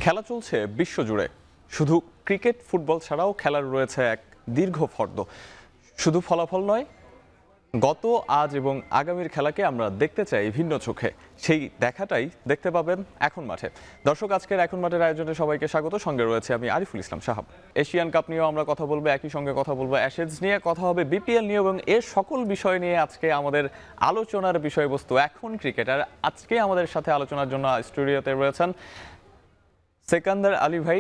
খেলা চলছে বিশ্বজুড়ে। শুধু ক্রিকেট ফুটবল ছাড়াও খেলার রয়েছে এক দীর্ঘ ফর্দ। শুধু ফলাফল নয়, গত আজ এবং আগামীর খেলাকে আমরা দেখতে চাই ভিন্ন চোখে। সেই দেখাটাই দেখতে পাবেন এখন মাঠে। দর্শক, আজকের এখন মাঠের আয়োজনে সবাইকে স্বাগত। সঙ্গে রয়েছে আমি আরিফুল ইসলাম সাহাব। এশিয়ান কাপ নিয়েও আমরা কথা বলবো, একই সঙ্গে কথা বলবো অ্যাশেজ নিয়ে, কথা হবে বিপিএল নিয়ে, এবং এর সকল বিষয় নিয়ে আজকে আমাদের আলোচনার বিষয়বস্তু এখন ক্রিকেট। আর আজকে আমাদের সাথে আলোচনার জন্য স্টুডিওতে রয়েছেন সেকান্দার আলী ভাই,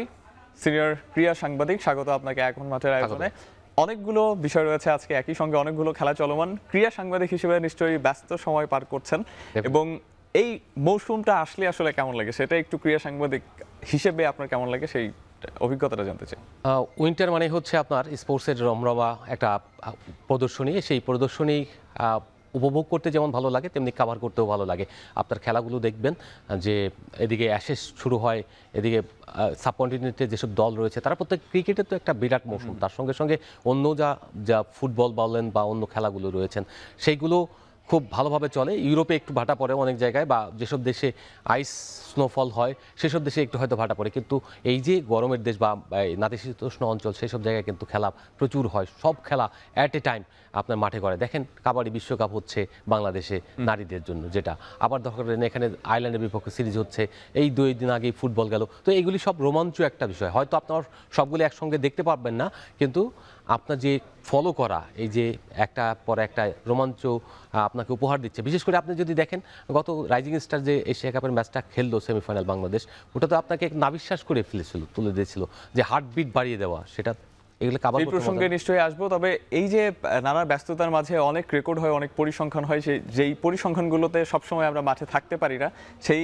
সিনিয়র ক্রীড়া সাংবাদিক। স্বাগত আপনাকে এখন মাঠের আয়োজনে। অনেকগুলো বিষয় রয়েছে আজকে, একই সঙ্গে অনেকগুলো খেলা চলমান। ক্রীড়া সাংবাদিক হিসেবে নিশ্চয়ই ব্যস্ত সময় পার করছেন, এবং এই মৌসুমটা আসলে আসলে কেমন লাগে সেটা একটু ক্রীড়া সাংবাদিক হিসেবে আপনার কেমন লাগে সেই অভিজ্ঞতাটা জানতে চাই। উইন্টার মানে হচ্ছে আপনার স্পোর্টসের রমরমা একটা প্রদর্শনী। সেই প্রদর্শনী উপভোগ করতে যেমন ভালো লাগে, তেমনি কাভার করতেও ভালো লাগে। আপনার খেলাগুলো দেখবেন যে এদিকে অ্যাশেজ শুরু হয়, এদিকে সাবকন্টিনেন্টে যেসব দল রয়েছে তারা প্রত্যেক ক্রিকেটের তো একটা বিরাট মৌসুম, তার সঙ্গে সঙ্গে অন্য যা ফুটবল বলেন বা অন্য খেলাগুলো রয়েছেন সেইগুলো খুব ভালোভাবে চলে। ইউরোপে একটু ভাটা পড়ে অনেক জায়গায়, বা যেসব দেশে আইস স্নোফল হয় সেসব দেশে একটু হয়তো ভাটা পড়ে, কিন্তু এই যে গরমের দেশ বা নাতিশীতোষ্ণ অঞ্চল সেসব জায়গায় কিন্তু খেলা প্রচুর হয়। সব খেলা অ্যাট এ টাইম আপনার মাঠে করে। দেখেন কাবাডি বিশ্বকাপ হচ্ছে বাংলাদেশে নারীদের জন্য, যেটা আবার ধরেন এখানে আয়ারল্যান্ডের বিপক্ষে সিরিজ হচ্ছে, এই 2 দিন আগেই ফুটবল গেল। তো এইগুলি সব রোমাঞ্চ একটা বিষয়। হয়তো আপনার সবগুলি একসঙ্গে দেখতে পারবেন না, কিন্তু আপনার যে ফলো করা, এই যে একটা পরে একটা রোমাঞ্চ আপনাকে উপহার দিচ্ছে। বিশেষ করে আপনি যদি দেখেন গত রাইজিং স্টার যে এশিয়া কাপের ম্যাচটা খেললো সেমিফাইনাল বাংলাদেশ, ওটা তো আপনাকে নাবিশ্বাস করে ফেলেছিল, তুলে দিয়েছিল যে হার্টবিট বাড়িয়ে দেওয়া। সেটা এগুলো কাভার করতে প্রসঙ্গে নিশ্চয়ই আসবো। তবে এই যে নানা ব্যস্ততার মাঝে অনেক রেকর্ড হয়, অনেক পরিসংখ্যান হয়, যেই পরিসংখ্যানগুলোতে সবসময় আমরা মাঠে থাকতে পারি না, সেই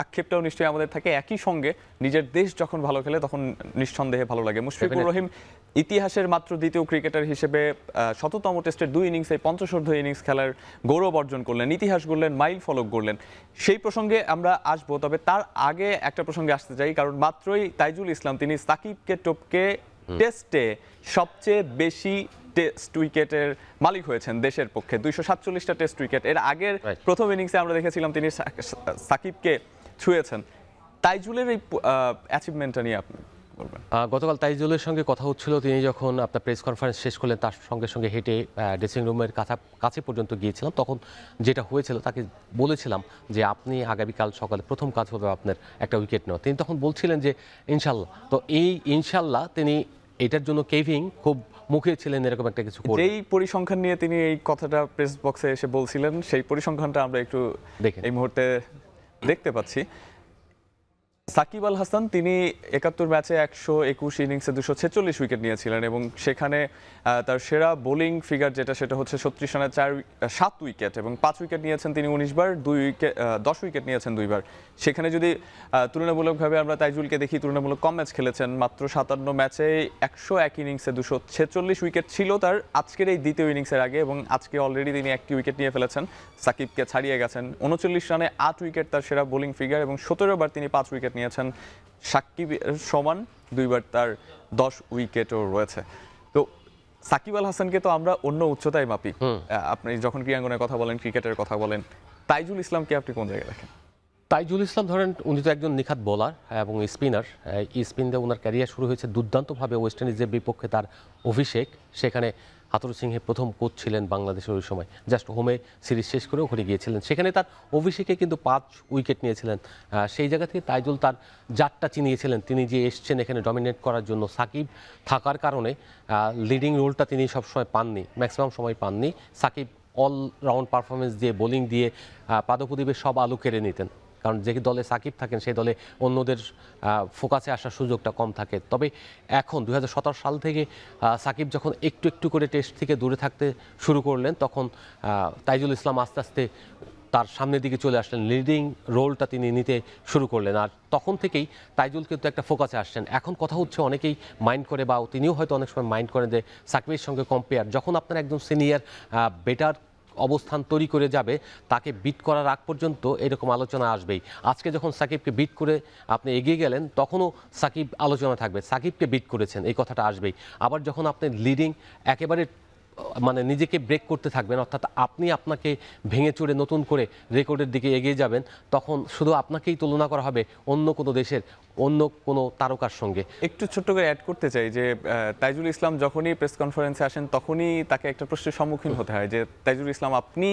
আক্ষেপটাও নিশ্চয়ই আমাদের থাকে। একই সঙ্গে নিজের দেশ যখন ভালো খেলে তখন নিঃসন্দেহে ভালো লাগে। মুশফিকুর রহিম ইতিহাসের মাত্র দ্বিতীয় ক্রিকেটার হিসেবে ১৭তম টেস্টের 2 ইনিংসে ৫০ ইনিংস খেলার গৌরব অর্জন করলেন, ইতিহাস গড়লেন, মাইল ফলক গড়লেন। সেই প্রসঙ্গে আমরা আসবো, তবে তার আগে একটা প্রসঙ্গে আসতে চাই, কারণ মাত্রই তাইজুল ইসলাম তিনি সাকিবকে টপকে টেস্টে সবচেয়ে বেশি টেস্ট উইকেটের মালিক হয়েছেন দেশের পক্ষে, ২৪৭টা টেস্ট উইকেট। এর আগের প্রথম ইনিংসে আমরা দেখেছিলাম তিনি সাকিবকে ছুঁয়েছেন। তাইজুলের এই অ্যাচিভমেন্টটা নিয়ে আপনি বলবেন। গতকাল তাইজুলের সঙ্গে কথা হচ্ছিল, তিনি যখন আপনার প্রেস কনফারেন্স শেষ করলেন তার সঙ্গে সঙ্গে হেঁটে ড্রেসিং রুমের কাছে পর্যন্ত গিয়েছিলাম। তখন যেটা হয়েছিল, তাকে বলেছিলাম যে আপনি আগামীকাল সকালে প্রথম কাজ হবে আপনার একটা উইকেট নেওয়া। তিনি তখন বলছিলেন যে ইনশাল্লাহ। তো এই ইনশাল্লাহ তিনি এটার জন্য কেভিং খুব মুখে ছিলেন এরকম একটা কিছু। যেই পরিসংখ্যান নিয়ে তিনি এই কথাটা প্রেস বক্সে এসে বলছিলেন, সেই পরিসংখ্যানটা আমরা একটু এই মুহূর্তে দেখতে পাচ্ছি। সাকিব আল হাসান তিনি ৭১ ম্যাচে ১২১ ইনিংসে ২৪৬ উইকেট নিয়েছিলেন, এবং সেখানে তার সেরা বোলিং ফিগার যেটা, সেটা হচ্ছে ৩৬ রানে 7 উইকেট, এবং 5 উইকেট নিয়েছেন তিনি 19 বার, 10 উইকেট নিয়েছেন 2 বার। সেখানে যদি তুলনামূলকভাবে আমরা তাইজুলকে দেখি, তুলনামূলক কম ম্যাচ খেলেছেন, মাত্র ৫৭ ম্যাচে 101 ইনিংসে ২৪৬ উইকেট ছিল তার আজকের এই দ্বিতীয় ইনিংসের আগে, এবং আজকে অলরেডি তিনি 1টি উইকেট নিয়ে ফেলেছেন, সাকিবকে ছাড়িয়ে গেছেন। 39 রানে 8 উইকেট তার সেরা বোলিং ফিগার, এবং 17 বার তিনি 5 উইকেট নিয়েছেন। সাকিব সমান 2 বার তার 10 উইকেটও রয়েছে। তো সাকিব আল হাসানকে তো আমরা অন্য উচ্চতায় মাপি। আপনি যখন ক্রীড়াঙ্গনের কথা বলেন, ক্রিকেটের কথা বলেন, তাইজুল ইসলামকে আপনি কোন জায়গায় দেখেন? তাইজুল ইসলাম ধরেন উনি তো একজন নিখাত বোলার এবং স্পিনার। স্পিন দিয়ে ওনার ক্যারিয়ার শুরু হয়েছে দুর্দান্তভাবে। ওয়েস্ট ইন্ডিজের বিপক্ষে তার অভিষেক, সেখানে হাতুরু সিংহে প্রথম কোচ ছিলেন বাংলাদেশের ওই সময়, জাস্ট হোমে সিরিজ শেষ করে ওখানে গিয়েছিলেন। সেখানে তার অভিষেকে কিন্তু 5 উইকেট নিয়েছিলেন। সেই জায়গা থেকে তাইজুল তার জাতটা চিনিয়েছিলেন। তিনি যে এসছেন এখানে ডমিনেট করার জন্য, সাকিব থাকার কারণে লিডিং রোলটা তিনি সবসময় পাননি, ম্যাক্সিমাম সময় পাননি। সাকিব অল রাউন্ড পারফরমেন্স দিয়ে, বোলিং দিয়ে পাদপ্রদীপের সব আলু কেড়ে নিতেন, কারণ যে দলে সাকিব থাকেন সেই দলে অন্যদের ফোকাসে আসার সুযোগটা কম থাকে। তবে এখন ২০১৭ সাল থেকে সাকিব যখন একটু একটু করে টেস্ট থেকে দূরে থাকতে শুরু করলেন, তখন তাইজুল ইসলাম আস্তে আস্তে তার সামনের দিকে চলে আসলেন, লিডিং রোলটা তিনি নিতে শুরু করলেন। আর তখন থেকেই তাইজুল কিন্তু একটা ফোকাসে আসছেন। এখন কথা হচ্ছে অনেকেই মাইন্ড করে, বা তিনিও হয়তো অনেক সময় মাইন্ড করেন যে সাকিবের সঙ্গে কম্পেয়ার, যখন আপনার একজন সিনিয়র বেটার অবস্থান তৈরি করে যাবে, তাকে বিট করার আগ পর্যন্ত এরকম আলোচনা আসবেই। আজকে যখন সাকিবকে বিট করে আপনি এগিয়ে গেলেন, তখনও সাকিব আলোচনা থাকবে, সাকিবকে বিট করেছেন, এই কথাটা আসবেই। আবার যখন আপনি লিডিং একেবারে মানে নিজেকে ব্রেক করতে থাকবেন, অর্থাৎ আপনি আপনাকে ভেঙে চুরে নতুন করে রেকর্ডের দিকে এগিয়ে যাবেন, তখন শুধু আপনাকেই তুলনা করা হবে অন্য কোনো দেশের অন্য কোনো তারকার সঙ্গে। একটু ছোট্ট করে অ্যাড করতে চাই যে তাইজুল ইসলাম যখনই প্রেস কনফারেন্সে আসেন তখনই তাকে একটা প্রশ্নের সম্মুখীন হতে হয় যে তাইজুল ইসলাম আপনি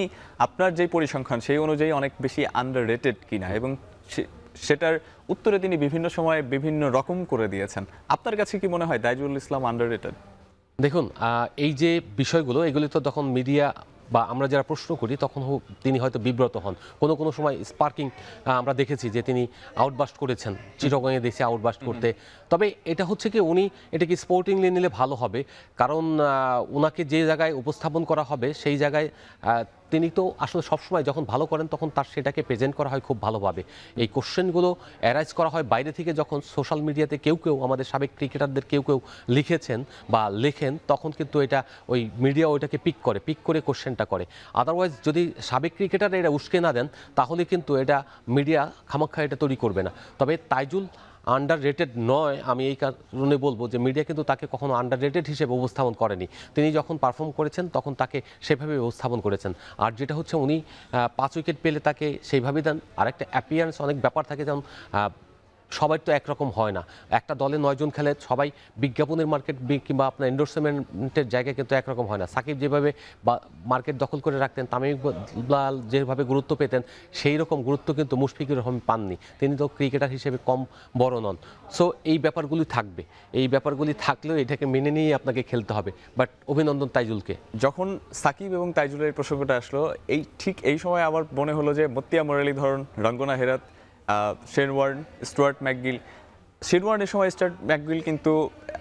আপনার যে পরিসংখ্যান সেই অনুযায়ী অনেক বেশি আন্ডাররেটেড কিনা, এবং সেটার উত্তরে তিনি বিভিন্ন সময় বিভিন্ন রকম করে দিয়েছেন। আপনার কাছে কি মনে হয় তাইজুল ইসলাম আন্ডাররেটেড? দেখুন, এই যে বিষয়গুলো এগুলি তো তখন মিডিয়া বা আমরা যারা প্রশ্ন করি তখন তিনি হয়তো বিব্রত হন। কোনো কোনো সময় স্পার্কিং আমরা দেখেছি যে তিনি আউটবাস্ট করেছেন, চিটাগংয়ে দেশে আউটবাস্ট করতে। তবে এটা হচ্ছে কি, উনি এটা কি স্পোর্টিংলি নিলে ভালো হবে, কারণ ওনাকে যে জায়গায় উপস্থাপন করা হবে সেই জায়গায় তিনি তো আসলে সবসময় যখন ভালো করেন তখন তার সেটাকে প্রেজেন্ট করা হয় খুব ভালোভাবে। এই কোশ্চেনগুলো অ্যারাইজ করা হয় বাইরে থেকে, যখন সোশ্যাল মিডিয়াতে কেউ কেউ আমাদের সাবেক ক্রিকেটারদের কেউ কেউ লিখেছেন বা লেখেন, তখন কিন্তু এটা ওই মিডিয়া ওইটাকে পিক করে কোশ্চেনটা করে। আদারওয়াইজ যদি সাবেক ক্রিকেটার এটা উস্কে না দেন তাহলে কিন্তু এটা মিডিয়া খামাক্ষা এটা তৈরি করবে না। তবে তাইজুল আন্ডার রেটেড নয়, আমি এই কারণে বলবো যে মিডিয়া কিন্তু তাকে কখনো আন্ডার রেটেড হিসেবে উপস্থাপন করেনি। তিনি যখন পারফর্ম করেছেন তখন তাকে সেভাবে উপস্থাপন করেছেন। আর যেটা হচ্ছে উনি 5 উইকেট পেলে তাকে সেইভাবেই দেন। আর একটা অ্যাপিয়ারেন্স অনেক ব্যাপার থাকে, যেমন সবাই তো একরকম হয় না। একটা দলে 9 জন খেলে, সবাই বিজ্ঞাপনের মার্কেট কিংবা আপনার এন্ডোর্সমেন্টের জায়গায় কিন্তু একরকম হয় না। সাকিব যেভাবে মার্কেট দখল করে রাখতেন, তামিম ইকবাল যেভাবে গুরুত্ব পেতেন, সেই রকম গুরুত্ব কিন্তু মুশফিকুর রহমান পাননি। তিনি তো ক্রিকেটার হিসেবে কম বড় নন। সো এই ব্যাপারগুলি থাকবে, এই ব্যাপারগুলি থাকলেও এটাকে মেনে নিয়েই আপনাকে খেলতে হবে। বাট অভিনন্দন তাইজুলকে। যখন সাকিব এবং তাইজুলের প্রসঙ্গটা আসলো, ঠিক এই সময় আমার মনে হলো যে Muttiah Muralitharan, Rangana Herath, Shane Warne, Stuart MacGill. Shane ওয়ার্নের সময় স্টুয়ার্ট ম্যাকগিল কিন্তু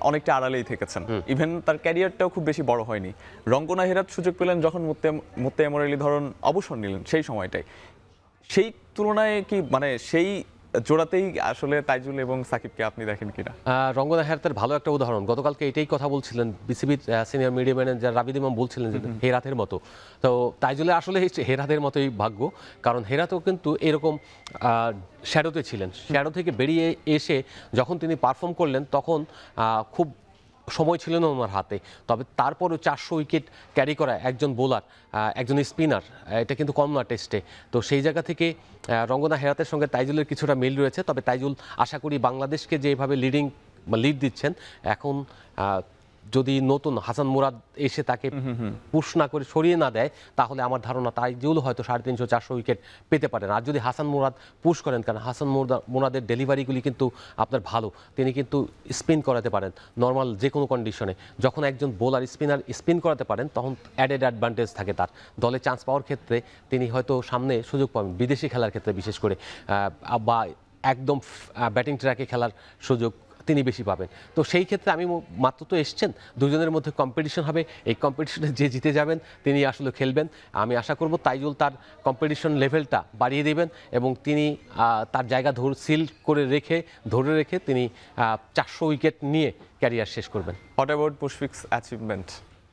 অনেকটা আড়ালেই থেকেছেন, ইভেন তার ক্যারিয়ারটাও খুব বেশি বড় হয়নি। রঙ্গনা হেরাত সুযোগ পেলেন যখন মতিয়া মুরালীধরন অবসর নিলেন সেই সময়টাই। সেই তুলনায় কি মানে সেই জোড়াতেই আসলে তাইজুল এবং সাকিবকে আপনি দেখেন কিনা? রঙ্গনা হেরাতের ভালো একটা উদাহরণ। গতকালকে এটাই কথা বলছিলেন বিসিবির সিনিয়র মিডিয়া ম্যানেজার রাবিদ ইমাম, বলছিলেন যে হেরাতের মতো। তো তাইজুলে আসলে হেরাতের মতোই ভাগ্য, কারণ হেরাতও কিন্তু এরকম শ্যাডোতে ছিলেন। শ্যাডো থেকে বেরিয়ে এসে যখন তিনি পারফর্ম করলেন তখন খুব সময় ছিল না ওনার হাতে। তবে তারপরও 400 উইকেট ক্যারি করা একজন বোলার, একজন স্পিনার, এটা কিন্তু কম না টেস্টে। তো সেই জায়গা থেকে রঙ্গনা হেরাতের সঙ্গে তাইজুলের কিছুটা মিল রয়েছে। তবে তাইজুল আশা করি বাংলাদেশকে যেভাবে লিড দিচ্ছেন, এখন যদি নতুন হাসান মুরাদ এসে তাকে পুশ না করে সরিয়ে না দেয়, তাহলে আমার ধারণা তাইজুল হয়তো 350-400 উইকেট পেতে পারেন। আর যদি হাসান মুরাদ পুশ করেন, কারণ হাসান মুরাদের ডেলিভারিগুলি কিন্তু আপনার ভালো, তিনি কিন্তু স্পিন করাতে পারেন নর্মাল যে কোনো কন্ডিশনে। যখন একজন বোলার স্পিনার স্পিন করাতে পারেন তখন অ্যাডেড অ্যাডভান্টেজ থাকে তার। দলে চান্স পাওয়ার ক্ষেত্রে তিনি হয়তো সামনে সুযোগ পাবেন, বিদেশি খেলার ক্ষেত্রে বিশেষ করে, বা একদম ব্যাটিং ট্র্যাকে খেলার সুযোগ তিনি বেশি পাবেন। তো সেই ক্ষেত্রে আমি মাত্র তো এসছেন, দুজনের মধ্যে কম্পিটিশন হবে, এই কম্পিটিশনে যে জিতে যাবেন তিনি আসলে খেলবেন। আমি আশা করব তাইজুল তার কম্পিটিশন লেভেলটা বাড়িয়ে দেবেন এবং তিনি তার জায়গা ধরে রেখে তিনি 400 উইকেট নিয়ে ক্যারিয়ার শেষ করবেন। What about Mushfiq's achievement?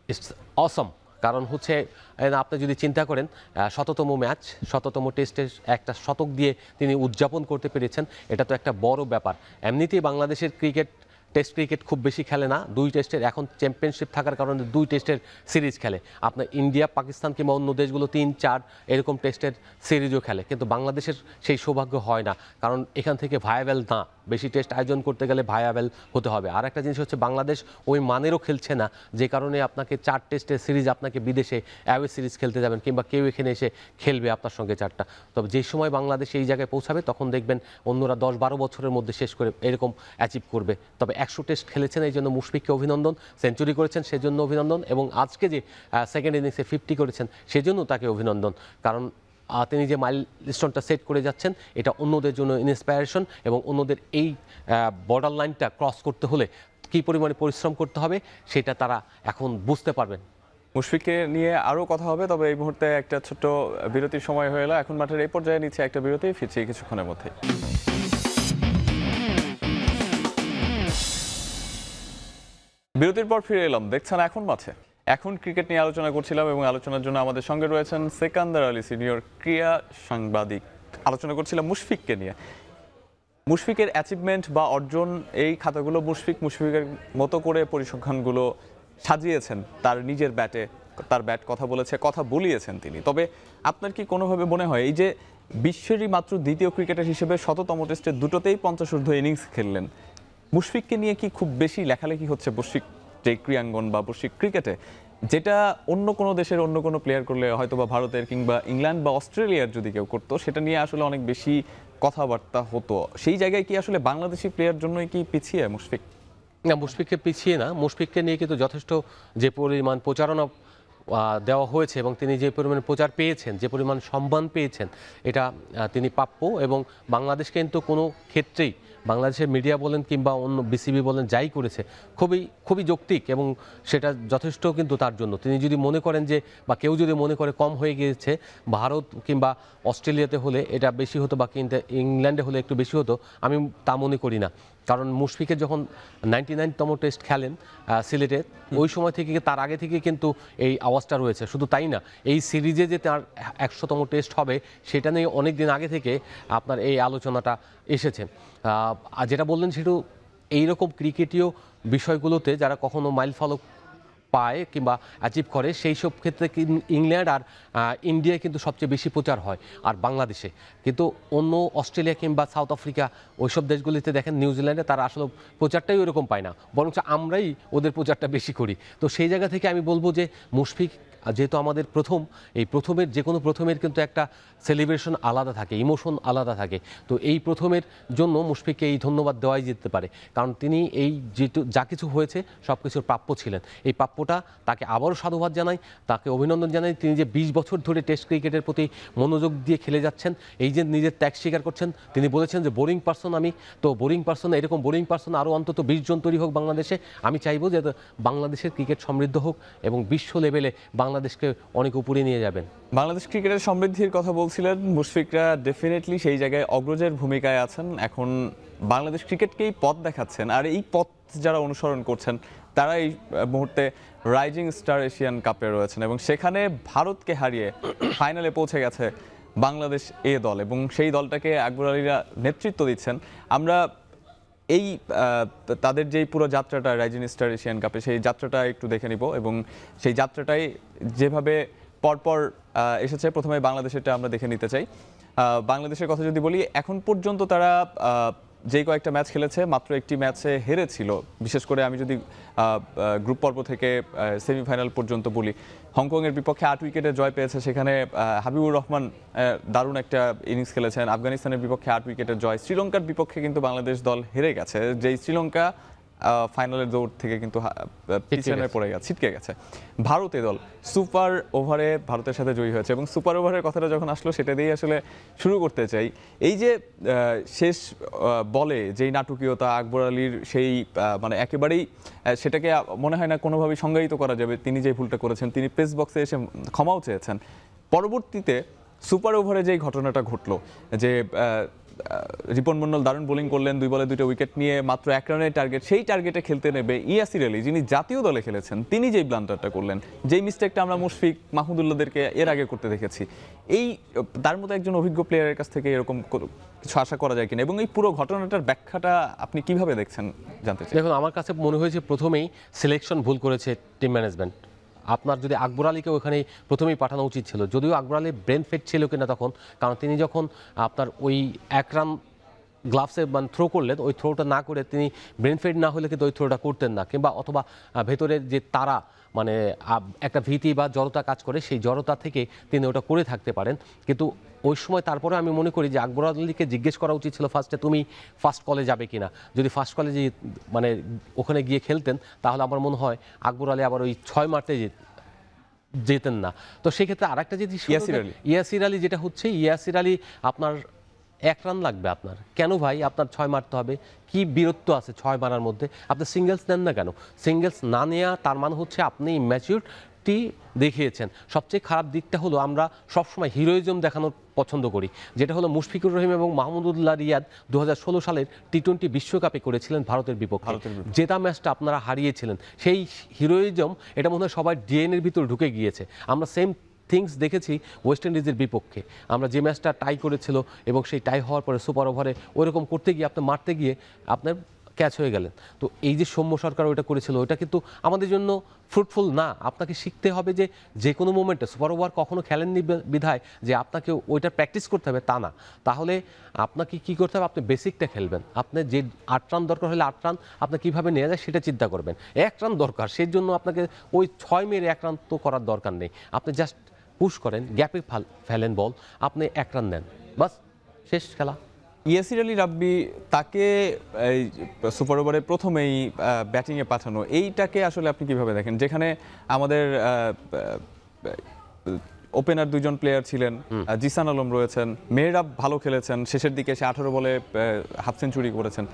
It's awesome. কারণ হচ্ছে আপনি যদি চিন্তা করেন, 100তম ম্যাচ, 100তম টেস্টে একটা শতক দিয়ে তিনি উদযাপন করতে পেরেছেন, এটা তো একটা বড় ব্যাপার। এমনিতেই বাংলাদেশের টেস্ট ক্রিকেট খুব বেশি খেলে না, 2 টেস্টের, এখন চ্যাম্পিয়নশিপ থাকার কারণে 2 টেস্টের সিরিজ খেলে। আপনার ইন্ডিয়া, পাকিস্তান কিংবা অন্য দেশগুলো 3-4 এরকম টেস্টের সিরিজও খেলে, কিন্তু বাংলাদেশের সেই সৌভাগ্য হয় না, কারণ এখান থেকে ভায়াবেল না। বেশি টেস্ট আয়োজন করতে গেলে ভায়াবেল হতে হবে। আর একটা জিনিস হচ্ছে, বাংলাদেশ ওই মানেরও খেলছে না, যে কারণে আপনাকে 4 টেস্টের সিরিজ আপনাকে বিদেশে অ্যাওয়ে সিরিজ খেলতে যাবেন, কিংবা কেউ এখানে এসে খেলবে আপনার সঙ্গে 4টা। তবে যে সময় বাংলাদেশ এই জায়গায় পৌঁছাবে তখন দেখবেন অন্যরা 10-12 বছরের মধ্যে শেষ করে এরকম অ্যাচিভ করবে। তবে 100 টেস্ট খেলেছেন, এই জন্য মুশফিককে অভিনন্দন। সেঞ্চুরি করেছেন সেজন্য অভিনন্দন, এবং আজকে যে সেকেন্ড ইনিংসে 50 করেছেন সেজন্য তাকে অভিনন্দন। কারণ তিনি যে মাইলস্টোনটা সেট করে যাচ্ছেন, এটা অন্যদের জন্য ইন্সপায়ারেশন, এবং অন্যদের এই বর্ডার লাইনটা ক্রস করতে হলে কী পরিমাণে পরিশ্রম করতে হবে সেটা তারা এখন বুঝতে পারবেন। মুশফিককে নিয়ে আরও কথা হবে, তবে এই মুহূর্তে একটা ছোট্ট বিরতির সময় হয়ে এলো। এখন মাঠের এই পর্যায়ে নিচ্ছে একটা বিরতি, ফিরছি কিছুক্ষণের মধ্যে। বিরতির পর ফিরে এলাম, দেখছেন এখন মাঠে। এখন ক্রিকেট নিয়ে আলোচনা করছিলাম, এবং আলোচনার জন্য আমাদের সঙ্গে রয়েছেন সেকান্দার আলী, সিনিয়র ক্রীড়া সাংবাদিক। আলোচনা করছিলাম মুশফিককে নিয়ে। মুশফিকের অ্যাচিভমেন্ট বা অর্জন, এই খাতাগুলো মুশফিকের মতো করে পরিসংখ্যানগুলো সাজিয়েছেন তার নিজের ব্যাটে, তার ব্যাট কথা বলেছে, কথা বলিয়েছেন তিনি। তবে আপনার কি কোনোভাবে মনে হয় এই যে বিশ্বেরই মাত্র দ্বিতীয় ক্রিকেটার হিসেবে ১০০তম টেস্টে দুটোতেই ৫০ ইনিংস খেললেন, মুশফিককে নিয়ে কি খুব বেশি লেখালেখি হচ্ছে বৈশ্বিক যে ক্রীড়াঙ্গন বা বৈশ্বিক ক্রিকেটে, যেটা অন্য কোনো দেশের অন্য কোনো প্লেয়ার করলে হয়তো বা ভারতের কিংবা ইংল্যান্ড বা অস্ট্রেলিয়ার যদি কেউ করতো সেটা নিয়ে আসলে অনেক বেশি কথাবার্তা হতো, সেই জায়গায় কি আসলে বাংলাদেশি প্লেয়ার জন্যই কি পিছিয়ে মুশফিক? না, মুশফিককে পিছিয়ে না, মুশফিককে নিয়ে কিন্তু যথেষ্ট যে পরিমাণ প্রচারণা দেওয়া হয়েছে এবং তিনি যে পরিমাণ প্রচার পেয়েছেন, যে পরিমাণ সম্মান পেয়েছেন, এটা তিনি প্রাপ্য। এবং বাংলাদেশ কিন্তু কোনো ক্ষেত্রেই, বাংলাদেশের মিডিয়া বলেন কিংবা অন্য বিসিবি বলেন, যাই করেছে খুবই খুবই যৌক্তিক এবং সেটা যথেষ্ট কিন্তু তার জন্য। তিনি যদি মনে করেন যে, বা কেউ যদি মনে করে কম হয়ে গিয়েছে, ভারত কিংবা অস্ট্রেলিয়াতে হলে এটা বেশি হতো বা ইংল্যান্ডে হলে একটু বেশি হতো, আমি তা মনে করি না। কারণ মুশফিকের যখন 99তম টেস্ট খেলেন সিলেটে, ওই সময় থেকে, তার আগে থেকে কিন্তু এই আওয়াজটা রয়েছে। শুধু তাই না, এই সিরিজে যে তার 100তম টেস্ট হবে সেটা নিয়ে অনেক দিন আগে থেকে আপনার এই আলোচনাটা এসেছে। আর যেটা বললেন সেটা এইরকম ক্রিকেটীয় বিষয়গুলোতে যারা কখনো মাইল ফলক পায় কিংবা অ্যাচিভ করে, সেই সব ক্ষেত্রে ইংল্যান্ড আর ইন্ডিয়ায় কিন্তু সবচেয়ে বেশি প্রচার হয়। আর বাংলাদেশে কিন্তু অন্য অস্ট্রেলিয়া কিংবা সাউথ আফ্রিকা ওইসব দেশগুলিতে দেখেন, নিউজিল্যান্ডে তারা আসলে প্রচারটাই ওইরকম পায় না, বরঞ্চ আমরাই ওদের প্রচারটা বেশি করি। তো সেই জায়গা থেকে আমি বলবো যে মুশফিক যেহেতু আমাদের প্রথম, এই প্রথমের যে কোনো প্রথমের কিন্তু একটা সেলিব্রেশন আলাদা থাকে, ইমোশন আলাদা থাকে। তো এই প্রথমের জন্য মুশফিককে এই ধন্যবাদ দেওয়াই যেতে পারে, কারণ তিনি এই যা কিছু হয়েছে সব কিছুর প্রাপ্য ছিলেন। এই প্রাপ্যটা তাকে আবারও সাধুবাদ জানাই, তাকে অভিনন্দন জানাই। তিনি যে 20 বছর ধরে টেস্ট ক্রিকেটের প্রতি মনোযোগ দিয়ে খেলে যাচ্ছেন, এই যে নিজের ত্যাগ স্বীকার করছেন। তিনি বলেছেন যে বোরিং পার্সন আমি, তো বোরিং পার্সন, এরকম বোরিং পার্সন আরও অন্তত 20 জন তৈরি হোক বাংলাদেশে। আমি চাইবো যে বাংলাদেশের ক্রিকেট সমৃদ্ধ হোক এবং বিশ্ব লেভেলে বাংলাদেশকে অনেক উপরে নিয়ে যাবেন। বাংলাদেশ ক্রিকেটের সমৃদ্ধির কথা বলছিলেন, মুশফিকরা ডেফিনেটলি সেই জায়গায় অগ্রজের ভূমিকায় আছেন। এখন বাংলাদেশ ক্রিকেটকেই পথ দেখাচ্ছেন, আর এই পথ যারা অনুসরণ করছেন তারা এই মুহূর্তে রাইজিং স্টার এশিয়ান কাপে রয়েছেন এবং সেখানে ভারতকে হারিয়ে ফাইনালে পৌঁছে গেছে বাংলাদেশ এ দল, এবং সেই দলটাকে আকবর আলীরা নেতৃত্ব দিচ্ছেন। আমরা এই তাদের যেই পুরো যাত্রাটা রাইজিং স্টার এশিয়ান কাপে, সেই যাত্রাটা একটু দেখে নিব এবং সেই যাত্রাটাই যেভাবে পরপর এসেছে, প্রথমে বাংলাদেশেরটা আমরা দেখে নিতে চাই। বাংলাদেশের কথা যদি বলি, এখন পর্যন্ত তারা যেই কয়েকটা ম্যাচ খেলেছে, মাত্র একটি ম্যাচে হেরেছিল। বিশেষ করে আমি যদি গ্রুপ পর্ব থেকে সেমিফাইনাল পর্যন্ত বলি, হংকংয়ের বিপক্ষে 8 উইকেটে জয় পেয়েছে, সেখানে হাবিবুর রহমান দারুণ একটা ইনিংস খেলেছেন। আফগানিস্তানের বিপক্ষে 8 উইকেটের জয়। শ্রীলঙ্কার বিপক্ষে কিন্তু বাংলাদেশ দল হেরে গেছে, যেই শ্রীলঙ্কা ফাইনালের দৌড় থেকে কিন্তু পিছনে পড়ে গেছে, ছিটকে গেছে। ভারত দল সুপার ওভারে ভারতের সাথে জয়ী হয়েছে, এবং সুপার ওভারের কথাটা যখন আসলো সেটা দিয়েই আসলে শুরু করতে চাই। এই যে শেষ বলে যেই নাটকীয়তা, আকবর আলীর সেই মানে একেবারেই সেটাকে মনে হয় না কোনোভাবেই সংজ্ঞায়িত করা যাবে। তিনি যে ভুলটা করেছেন, তিনি প্রেস বক্সে এসে ক্ষমাও চেয়েছেন। পরবর্তীতে সুপার ওভারে যেই ঘটনাটা ঘটলো, যে রিপন মন্ডল দারুণ বোলিং করলেন, 2 বলে 2টা উইকেট নিয়ে মাত্র 1 রানের টার্গেট, সেই টার্গেটে খেলতে নেবে ইয়াসির আলী, যিনি জাতীয় দলে খেলেছেন, তিনি যেই ব্লান্ডারটা করলেন, যেই মিস্টেকটা আমরা মুশফিক, মাহমুদুল্লাহদেরকে এর আগে করতে দেখেছি, এই তার মতো একজন অভিজ্ঞ প্লেয়ারের কাছ থেকে এরকম কিছু আশা করা যায় কিনা, এবং এই পুরো ঘটনাটার ব্যাখ্যাটা আপনি কিভাবে দেখছেন জানতে চাই। দেখুন, আমার কাছে মনে হয়েছে প্রথমেই সিলেকশন ভুল করেছে টিম ম্যানেজমেন্ট। আপনার যদি আকবর আলীকে ওখানে প্রথমেই পাঠানো উচিত ছিল, যদিও আকবর আলী ব্রেন ফেট ছিল কিনা তখন, কারণ তিনি যখন আপনার ওই 1 রান গ্লাভসে মানে থ্রো করলেন, ওই থ্রোটা না করে তিনি ব্রেন ফেড না হলে কিন্তু ওই থ্রোটা করতেন না, কিংবা অথবা ভেতরের যে তারা মানে একটা ভীতি বা জড়তা কাজ করে, সেই জড়তা থেকে তিনি ওটা করে থাকতে পারেন। কিন্তু ওই সময় তারপরে আমি মনে করি যে আকবর আলীকে জিজ্ঞেস করা উচিত ছিল ফার্স্টে, তুমি ফার্স্ট কলে যাবে কিনা। যদি ফার্স্ট কলে যে মানে ওখানে গিয়ে খেলতেন, তাহলে আমার মনে হয় আকবর আলী আবার ওই 6 মারতে যেতেন না। তো সেক্ষেত্রে আরেকটা যদি ইয়াসির আলী, যেটা হচ্ছে ইয়াসির আলী আপনার 1 রান লাগবে আপনার, কেন ভাই আপনার 6 মারতে হবে? কি বীরত্ব আছে 6 মারার মধ্যে? আপনি সিঙ্গেলস নেন না কেন? সিঙ্গেলস না নেওয়া তার মানে হচ্ছে আপনি ম্যাচিউরটি দেখিয়েছেন। সবচেয়ে খারাপ দিকটা হলো আমরা সবসময় হিরোইজম দেখানোর পছন্দ করি, যেটা হলো মুশফিকুর রহিম এবং মাহমুদুল্লাহ রিয়াদ 2016 সালের টি-20 বিশ্বকাপে করেছিলেন ভারতের বিপক্ষে, জেতা ম্যাচটা আপনারা হারিয়েছিলেন। সেই হিরোইজম এটা মনে হয় সবার ডিএনএর ভিতর ঢুকে গিয়েছে। আমরা সেম থিংস দেখেছি ওয়েস্ট ইন্ডিজের বিপক্ষে, আমরা যে ম্যাচটা টাই করেছিল এবং সেই টাই হওয়ার পরে সুপার ওভারে ওইরকম করতে গিয়ে, আপনার মারতে গিয়ে আপনার ক্যাচ হয়ে গেলেন। তো এই যে সৌম্য সরকার ওইটা করেছিল, ওইটা কিন্তু আমাদের জন্য ফ্রুটফুল না। আপনাকে শিখতে হবে যে যে কোনো মোমেন্টে সুপার ওভার কখনো খেলেননি বিধায় যে আপনাকে ওইটা প্র্যাকটিস করতে হবে তা না। তাহলে আপনাকে কি করতে হবে, আপনি বেসিকটা খেলবেন। আপনি যে 8 রান দরকার হলে 8 রান আপনি কীভাবে নিয়ে যায় সেটা চিন্তা করবেন। 1 রান দরকার, সেই জন্য আপনাকে ওই 6 মেরে 1 রান তো করার দরকার নেই। আপনি জাস্ট পুশ করেন, গ্যাপে ফেলেন বল, আপনি 1 রান নেন, বাস শেষ খেলা। ইয়াসির আলী রাব্বি তাকে এই সুপার ওভারে প্রথমেই ব্যাটিংয়ে পাঠানো, এইটাকে আসলে আপনি কিভাবে দেখেন, যেখানে আমাদের ওপেনার দুজন প্লেয়ার ছিলেন, জিসান আলম রয়েছেন, মেহরাব ভালো খেলেছেন, শেষের দিকে সে 18 বলে হাফ সেঞ্চুরি করেছেন,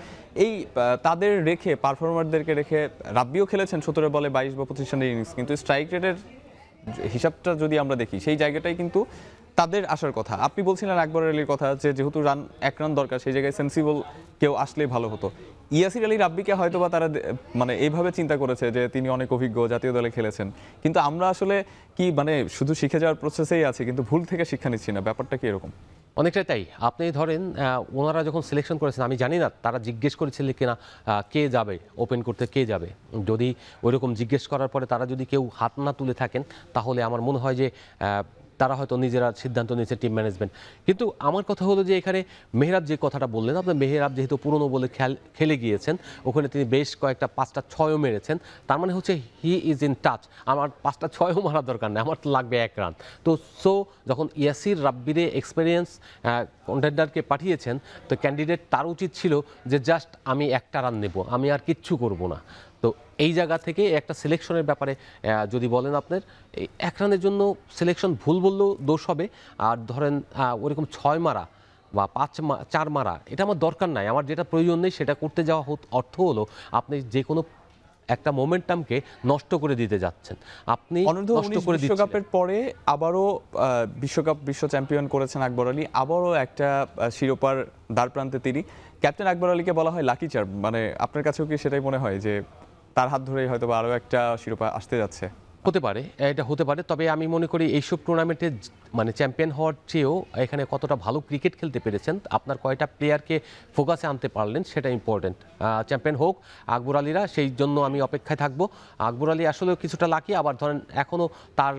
এই তাদের রেখে পারফরমারদেরকে রেখে রাব্বিও খেলেছেন 17 বলে 22 বা 25 রানের ইনিংস, কিন্তু স্ট্রাইক রেটের হিসাবটা যদি আমরা দেখি সেই জায়গাটাই কিন্তু তাদের আসার কথা। আপনি বলছিলেন আকবর আলীর কথা, যে যেহেতু 1 রান দরকার, সেই জায়গায় সেন্সিবল কেউ আসলেই ভালো হতো। ইয়াসির আলী রাব্বিকে হয়তো বা তারা মানে এইভাবে চিন্তা করেছে যে তিনি অনেক অভিজ্ঞ, জাতীয় দলে খেলেছেন, কিন্তু আমরা আসলে কি মানে শুধু শিখে যাওয়ার প্রসেসেই আছি, কিন্তু ভুল থেকে শিক্ষা নিচ্ছি না, ব্যাপারটা কি এরকম? অনেকটাই তাই। আপনি ধরেন ওনারা যখন সিলেকশন করেছেন, আমি জানি না তারা জিজ্ঞেস করেছিল কিনা কে যাবে ওপেন করতে, কে যাবে। যদি ওইরকম জিজ্ঞেস করার পরে তারা যদি কেউ হাত না তুলে থাকেন, তাহলে আমার মনে হয় যে তারা হয়তো নিজেরা সিদ্ধান্ত নিয়েছে, টিম ম্যানেজমেন্ট। কিন্তু আমার কথা হলো যে এখানে মেহরাব যে কথাটা বললেন, আপনার মেহরাব যেহেতু পুরনো বলে খেলে গিয়েছেন, ওখানে তিনি বেশ কয়েকটা 5টা 6ও মেরেছেন, তার মানে হচ্ছে হি ইজ ইন টাচ। আমার 5টা 6ও মারার দরকার নেই, আমার তো লাগবে 1 রান। তো যখন ইয়াসির রাব্বিরে এক্সপেরিয়েন্স কন্টেন্ডারকে পাঠিয়েছেন, তো ক্যান্ডিডেট তার উচিত ছিল যে জাস্ট আমি 1টা রান নেব, আমি আর কিচ্ছু করব না। তো এই জায়গা থেকে একটা সিলেকশনের ব্যাপারে যদি বলেন, আপনার এই 1 রানের জন্য সিলেকশন ভুল বললেও দোষ হবে। আর ধরেন ওরকম 6 মারা বা 4 মারা, এটা আমার দরকার নাই। আমার যেটা প্রয়োজন নেই সেটা করতে যাওয়া অর্থ হলো আপনি যে কোনো একটা মোমেন্টামকে নষ্ট করে দিতে যাচ্ছেন। আপনি নষ্ট করে দিচ্ছেন। বিশ্বকাপের পরে আবারও বিশ্ব চ্যাম্পিয়ন করেছেন আকবর আলী, আবারও একটা শিরোপার দ্বার প্রান্তে তিনি। ক্যাপ্টেন আকবর আলীকে বলা হয় লাকি চার্ম, মানে আপনার কাছেও কি সেটাই মনে হয় যে তার হাত ধরেই হয়তো আরও একটা শিরোপা আসতে যাচ্ছে? হতে পারে, এটা হতে পারে। তবে আমি মনে করি এইসব টুর্নামেন্টে মানে চ্যাম্পিয়ন হওয়ার চেয়েও এখানে কতটা ভালো ক্রিকেট খেলতে পেরেছেন, আপনার কয়টা প্লেয়ারকে ফোকাসে আনতে পারলেন, সেটা ইম্পর্টেন্ট। চ্যাম্পিয়ন হোক আকবর আলীরা, সেই জন্য আমি অপেক্ষায় থাকবো। আকবর আলী আসলেও কিছুটা লাকি, আবার ধরেন এখনও তার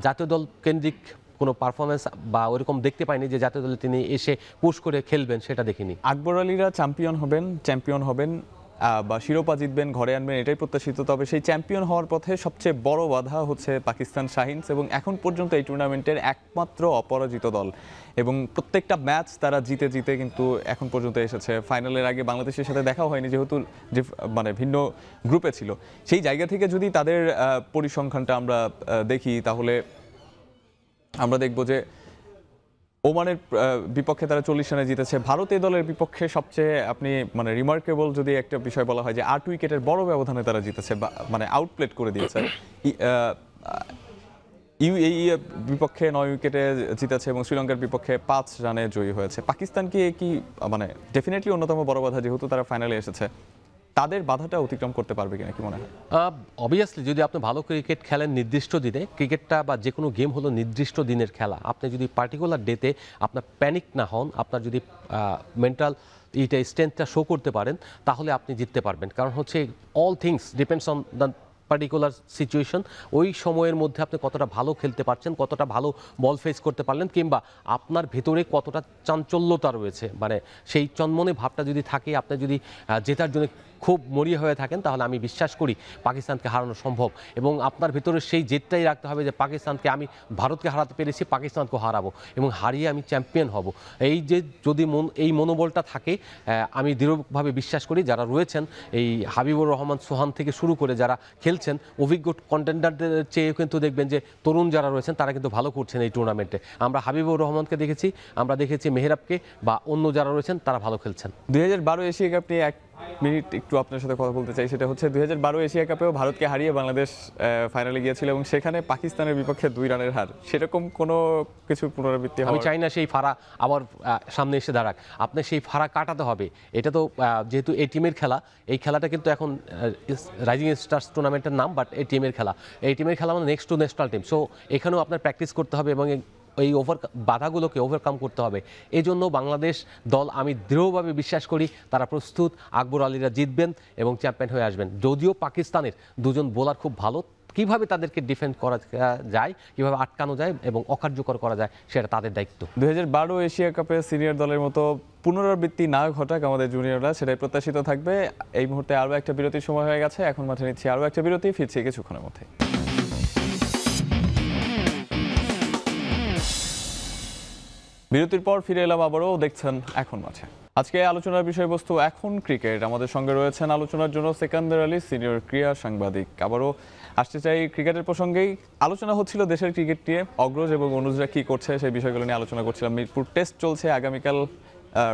জাতীয় দল কেন্দ্রিক কোনো পারফরমেন্স বা ওইরকম দেখতে পাইনি যে জাতীয় দলে তিনি এসে পুশ করে খেলবেন, সেটা দেখিনি। আকবর আলীরা চ্যাম্পিয়ন হবেন বা শিরোপা জিতবেন, ঘরে আনবেন, এটাই প্রত্যাশিত। তবে সেই চ্যাম্পিয়ন হওয়ার পথে সবচেয়ে বড় বাধা হচ্ছে পাকিস্তান শাহিনস, এবং এখন পর্যন্ত এই টুর্নামেন্টের একমাত্র অপরাজিত দল, এবং প্রত্যেকটা ম্যাচ তারা জিতে জিতে কিন্তু এখন পর্যন্ত এসেছে। ফাইনালের আগে বাংলাদেশের সাথে দেখাও হয়নি, যেহেতু যে মানে ভিন্ন গ্রুপে ছিল। সেই জায়গা থেকে যদি তাদের পরিসংখ্যানটা আমরা দেখি, তাহলে আমরা দেখব যে ওমানের বিপক্ষে তারা 40 রানে জিতেছে। ভারত এই দলের বিপক্ষে সবচেয়ে আপনি মানে রিমার্কেবল যদি একটা বিষয় বলা হয় যে 8 উইকেটের বড় ব্যবধানে তারা জিতেছে, মানে আউটপ্লেট করে দিয়েছে। ইউএই বিপক্ষে 9 উইকেটে জিতেছে এবং শ্রীলঙ্কার বিপক্ষে 5 রানে জয়ী হয়েছে। পাকিস্তানকে কি মানে ডেফিনেটলি অন্যতম বড় বাধা, যেহেতু তারা ফাইনালে এসেছে, তাদের বাধাটা অতিক্রম করতে পারবে কিনা, কি মনে হয়? অবভিয়াসলি যদি আপনি ভালো ক্রিকেট খেলেন নির্দিষ্ট দিনে, ক্রিকেটটা বা যে কোনো গেম হলো নির্দিষ্ট দিনের খেলা, আপনি যদি পার্টিকুলার ডেতে আপনার প্যানিক না হন, আপনার যদি মেন্টাল স্ট্রেংথটা শো করতে পারেন, তাহলে আপনি জিততে পারবেন। কারণ হচ্ছে all things depends on the particular situation. ওই সময়ের মধ্যে আপনি কতটা ভালো খেলতে পারছেন, কতটা ভালো বল ফেস করতে পারলেন, কিংবা আপনার ভেতরে কতটা চাঞ্চল্যতা রয়েছে, মানে সেই চন্মনে ভাবটা যদি থাকে, আপনি যদি জেতার জন্য খুব মরিয়া হয়ে থাকেন, তাহলে আমি বিশ্বাস করি পাকিস্তানকে হারানো সম্ভব। এবং আপনার ভেতরে সেই জেদটাই রাখতে হবে যে পাকিস্তানকে আমি ভারতকে হারাতে পেরেছি, পাকিস্তানকেও হারাবো এবং হারিয়ে আমি চ্যাম্পিয়ন হব। এই যে যদি এই মনোবলটা থাকে, আমি দৃঢ়ভাবে বিশ্বাস করি যারা রয়েছেন, এই হাবিবুর রহমান সোহান থেকে শুরু করে যারা খেলছেন, অভিজ্ঞ কন্টেন্ডারদের চেয়ে কিন্তু দেখবেন যে তরুণ যারা রয়েছেন তারা কিন্তু ভালো করছেন এই টুর্নামেন্টে। আমরা হাবিবুর রহমানকে দেখেছি, আমরা দেখেছি মেহরাবকে, বা অন্য যারা রয়েছেন তারা ভালো খেলছেন। 2012 এশিয়া কাপ নিয়ে এক মিনিট একটু আপনার সাথে কথা বলতে চাই। সেটা হচ্ছে 2012 এশিয়া কাপেও ভারতকে হারিয়ে বাংলাদেশ ফাইনালে গিয়েছিল এবং সেখানে পাকিস্তানের বিপক্ষে 2 রানের হার। সেরকম কোনো কিছু পুনরাবৃত্তি আমি চাই না সেই ফাড়া আবার সামনে এসে দাঁড়াক। আপনি সেই ফাড়া কাটাতে হবে। এটা তো যেহেতু এই টিমের খেলা, এই খেলাটা কিন্তু এখন রাইজিং স্টার্স টুর্নামেন্টের নাম, বাট এই টিমের খেলা, এই টিমের খেলা মানে next to national team. So এখানেও আপনার প্র্যাকটিস করতে হবে এবং এই বাধাগুলোকে ওভারকাম করতে হবে। এই জন্য বাংলাদেশ দল আমি দৃঢ়ভাবে বিশ্বাস করি তারা প্রস্তুত, আকবর আলীরা জিতবেন এবং চ্যাম্পিয়ন হয়ে আসবেন। যদিও পাকিস্তানের দুজন বোলার খুব ভালো, কিভাবে তাদেরকে ডিফেন্ড করা যায়, কিভাবে আটকানো যায় এবং অকার্যকর করা যায় সেটা তাদের দায়িত্ব। 2012 এশিয়া কাপে সিনিয়র দলের মতো পুনরাবৃত্তি না ঘটাক আমাদের জুনিয়ররা, সেটাই প্রত্যাশিত থাকবে। এই মুহূর্তে আরও একটা বিরতির সময় হয়ে গেছে, এখন মাঠে নিচ্ছি আরও একটা বিরতি, ফিরছি কিছুক্ষণের মধ্যে। বিরতির পর ফিরে এলাম আবারও, দেখছেন এখন মাঠে। আজকে আলোচনার বিষয়বস্তু এখন ক্রিকেট। আমাদের সঙ্গে রয়েছেন আলোচনার জন্য সেকান্দার আলী, সিনিয়র ক্রীড়া সাংবাদিক। আবারও আসতে চাই ক্রিকেটের প্রসঙ্গেই। আলোচনা হচ্ছিল দেশের ক্রিকেট নিয়ে, অগ্রজ এবং অনুজরা কী করছে সেই বিষয়গুলো নিয়ে আলোচনা করছিলাম। মিরপুর টেস্ট চলছে, আগামীকাল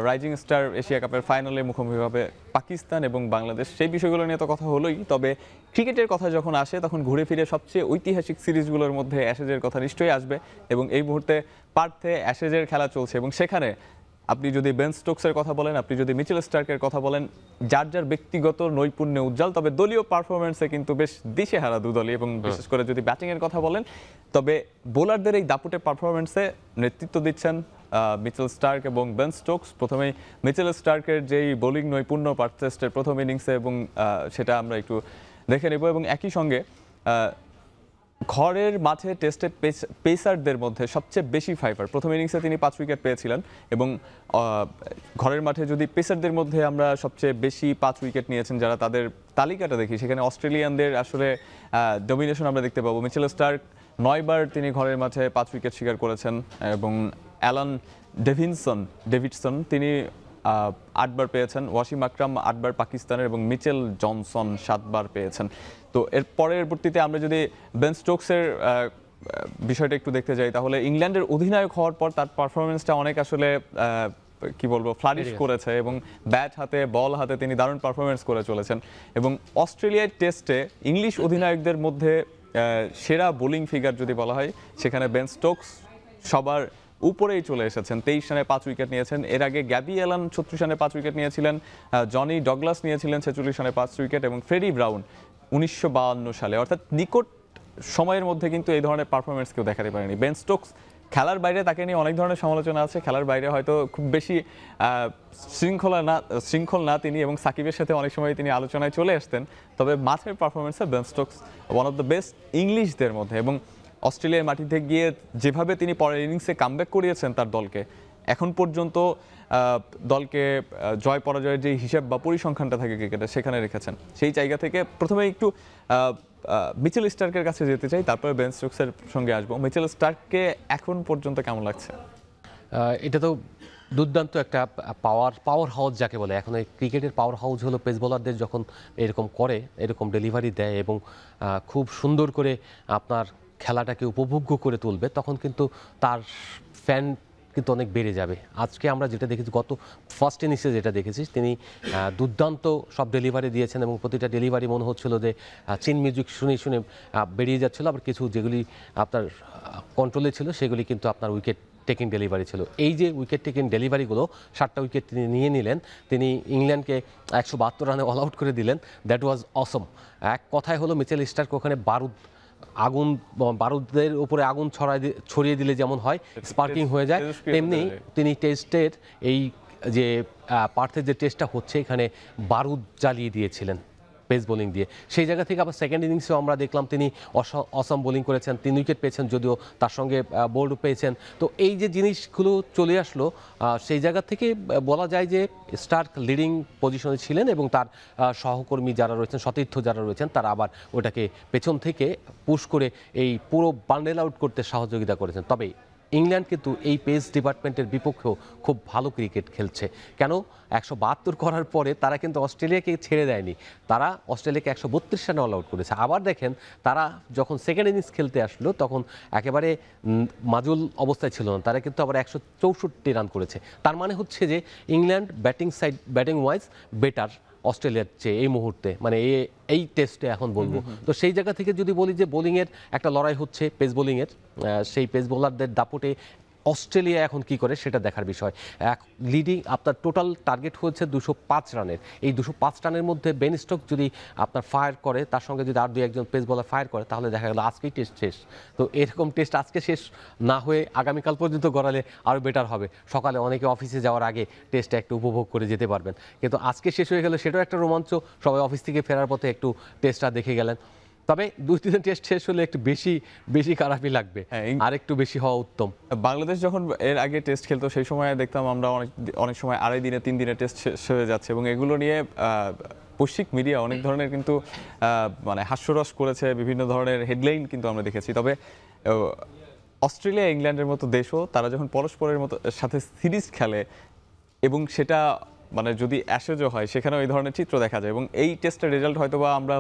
রাইজিং স্টার এশিয়া কাপের ফাইনালে মুখোমুখি হবে পাকিস্তান এবং বাংলাদেশ। সেই বিষয়গুলো নিয়ে তো কথা হলোই, তবে ক্রিকেটের কথা যখন আসে তখন ঘুরে ফিরে সবচেয়ে ঐতিহাসিক সিরিজগুলোর মধ্যে অ্যাশেজের কথা নিশ্চয়ই আসবে। এবং এই মুহূর্তে পার্থে অ্যাশেজের খেলা চলছে এবং সেখানে আপনি যদি বেন স্টোকসের কথা বলেন, আপনি যদি মিচেল স্টার্কের কথা বলেন, যার যার ব্যক্তিগত নৈপুণ্যে উজ্জ্বল, তবে দলীয় পারফরমেন্সে কিন্তু বেশ দিশেহারা দুদলই। এবং বিশেষ করে যদি ব্যাটিংয়ের কথা বলেন, তবে বোলারদের এই দাপুটে পারফরমেন্সে নেতৃত্ব দিচ্ছেন মিচেল স্টার্ক এবং বেন স্টোকস। প্রথমেই মিচেল স্টার্কের যেই বোলিং নৈপুণ্য পার্থ টেস্টের প্রথম ইনিংসে, এবং সেটা আমরা একটু দেখে নেব। এবং একই সঙ্গে ঘরের মাঠে টেস্টে পেসারদের মধ্যে সবচেয়ে বেশি ফাইভার, প্রথম ইনিংসে তিনি 5 উইকেট পেয়েছিলেন। এবং ঘরের মাঠে যদি পেসারদের মধ্যে আমরা সবচেয়ে বেশি 5 উইকেট নিয়েছেন যারা, তাদের তালিকাটা দেখি, সেখানে অস্ট্রেলিয়ানদের আসলে ডমিনেশন আমরা দেখতে পাবো। মিচেল স্টার্ক 9 বার তিনি ঘরের মাঠে 5 উইকেট শিকার করেছেন, এবং অ্যালান ডেভিডসন তিনি 8 বার পেয়েছেন, ওয়াসিম আকরাম 8 বার পাকিস্তানের, এবং মিচেল জনসন 7 বার পেয়েছেন। তো এর পরবর্তীতে আমরা যদি বেন স্টোকসের বিষয়টা একটু দেখতে যাই, তাহলে ইংল্যান্ডের অধিনায়ক হওয়ার পর তার পারফরমেন্সটা অনেক আসলে কি বলবো ফ্লারিশ করেছে, এবং ব্যাট হাতে বল হাতে তিনি দারুণ পারফরমেন্স করে চলেছেন। এবং অস্ট্রেলিয়ার টেস্টে ইংলিশ অধিনায়কদের মধ্যে সেরা বোলিং ফিগার যদি বলা হয়, সেখানে বেন স্টোকস সবার উপরেই চলে এসেছেন। 23 রানে 5 উইকেট নিয়েছেন। এর আগে গ্যাবি অ্যালান 36 রানে 5 উইকেট নিয়েছিলেন, জনি ডগলাস নিয়েছিলেন 46 রানে 5 উইকেট, এবং ফ্রেডি ব্রাউন 1952 সালে, অর্থাৎ নিকট সময়ের মধ্যে কিন্তু এই ধরনের পারফরমেন্স কেউ দেখাতে পারেনি। বেন স্টোকস খেলার বাইরে তাকে নিয়ে অনেক ধরনের সমালোচনা আছে, খেলার বাইরে হয়তো খুব বেশি শৃঙ্খল না তিনি, এবং সাকিবের সাথে অনেক সময় তিনি আলোচনায় চলে আসতেন। তবে মাঠের পারফরমেন্সে Ben Stokes one of the best ইংলিশদের মধ্যে। এবং অস্ট্রেলিয়ার মাটিতে গিয়ে যেভাবে তিনি পরের ইনিংসে কামব্যাক করিয়েছেন তার দলকে, এখন পর্যন্ত দলকে জয় পরাজয়ের যে হিসাব বা পরিসংখ্যানটা থাকে ক্রিকেটে সেখানে রেখেছেন। সেই জায়গা থেকে প্রথমে একটু মিচেল স্টার্কের কাছে যেতে চাই, তারপরে বেন স্টোকসের সঙ্গে আসবো। মিচেল স্টার্ককে এখন পর্যন্ত কেমন লাগছে? এটা তো দুর্দান্ত একটা পাওয়ার হাউস যাকে বলে। এখন এই ক্রিকেটের পাওয়ার হাউস হলো পেস বোলারদের যখন এরকম করে, এরকম ডেলিভারি দেয় এবং খুব সুন্দর করে আপনার খেলাটাকে উপভোগ্য করে তুলবে, তখন কিন্তু তার ফ্যান কিন্তু অনেক বেড়ে যাবে। আজকে আমরা যেটা দেখেছি, গত ফার্স্ট ইনিংসে যেটা দেখেছি, তিনি দুর্দান্ত সব ডেলিভারি দিয়েছেন এবং প্রতিটা ডেলিভারি মনে হচ্ছিল যে চিন মিউজিক শুনে শুনে বেরিয়ে যাচ্ছিল। আবার কিছু যেগুলি আপনার কন্ট্রোলে ছিল সেগুলি কিন্তু আপনার উইকেট টেকিং ডেলিভারি ছিল। এই যে উইকেট টেকিং ডেলিভারিগুলো, 7টা উইকেট তিনি নিয়ে নিলেন, তিনি ইংল্যান্ডকে 172 রানে অল আউট করে দিলেন। দ্যাট ওয়াজ অসম। এক কথায় হলো মিচেল স্টার্ক ওখানে বারুদের উপরে আগুন ছড়িয়ে দিলে যেমন হয়, স্পার্কিং হয়ে যায়, তেমনি তিনি টেস্টের এই যে পার্থের যে টেস্টটা হচ্ছে এখানে বারুদ জ্বালিয়ে দিয়েছিলেন পেস বোলিং দিয়ে। সেই জায়গা থেকে আবার সেকেন্ড ইনিংসেও আমরা দেখলাম তিনি অসম বোলিং করেছেন, 3 উইকেট পেয়েছেন, যদিও তার সঙ্গে বোল্ড পেয়েছেন। তো এই যে জিনিসগুলো চলে আসলো, সেই জায়গা থেকে বলা যায় যে স্টার্ক লিডিং পজিশনে ছিলেন এবং তার সহকর্মী যারা রয়েছেন, সতীর্থ যারা রয়েছেন, তারা আবার ওটাকে পেছন থেকে পুশ করে এই পুরো বান্ডেল আউট করতে সহযোগিতা করেছেন। তবে ইংল্যান্ড কিন্তু এই পেস ডিপার্টমেন্টের বিপক্ষেও খুব ভালো ক্রিকেট খেলছে। কেন? 172 করার পরে তারা কিন্তু অস্ট্রেলিয়াকে ছেড়ে দেয়নি, তারা অস্ট্রেলিয়াকে 132 রানে অল আউট করেছে। আবার দেখেন তারা যখন সেকেন্ড ইনিংস খেলতে আসলো তখন একেবারে মাজুল অবস্থায় ছিল না, তারা কিন্তু আবার 164 রান করেছে। তার মানে হচ্ছে যে ইংল্যান্ড ব্যাটিং ওয়াইজ বেটার অস্ট্রেলিয়ার চেয়ে এই মুহূর্তে, মানে এই টেস্টে এখন বলবো। তো সেই জায়গা থেকে যদি বলি যে বোলিংয়ের একটা লড়াই হচ্ছে পেস বোলিংয়ের, সেই পেস বোলারদের দাপটে অস্ট্রেলিয়া এখন কি করে সেটা দেখার বিষয়। লিডিং আপনার টোটাল টার্গেট হচ্ছে 205 রানের, এই 205 রানের মধ্যে বেন স্টোকস যদি আপনার ফায়ার করে, তার সঙ্গে যদি আর 2-1 জন পেস বলার ফায়ার করে, তাহলে দেখা গেল আজকেই টেস্ট শেষ। তো এরকম টেস্ট আজকে শেষ না হয়ে আগামীকাল পর্যন্ত গড়ালে আরও বেটার হবে। সকালে অনেকে অফিসে যাওয়ার আগে টেস্টটা একটু উপভোগ করে যেতে পারবেন, কিন্তু আজকে শেষ হয়ে গেলে সেটাও একটা রোমাঞ্চ, সবাই অফিস থেকে ফেরার পথে একটু টেস্টটা দেখে গেলেন। তবে 2-3 টেস্ট শেষ হলে একটু বেশি খারাপই লাগবে, আর একটু বেশি হওয়া উত্তম। বাংলাদেশ যখন এর আগে টেস্ট খেলতো সেই সময় দেখতাম আমরা অনেক সময় 2.5 দিনে 3 দিনে টেস্ট শেষ হয়ে যাচ্ছে, এবং এগুলো নিয়ে বৈশ্বিক মিডিয়া অনেক ধরনের কিন্তু মানে হাস্যরস করেছে, বিভিন্ন ধরনের হেডলাইন কিন্তু আমরা দেখেছি। তবে অস্ট্রেলিয়া ইংল্যান্ডের মতো দেশও তারা যখন পরস্পরের মতো সাথে সিরিজ খেলে, এবং সেটা মানে যদি অ্যাশেজও হয়, সেখানে ওই ধরনের চিত্র দেখা যায়, এবং এই টেস্টের রেজাল্ট হয়তো বা আমরা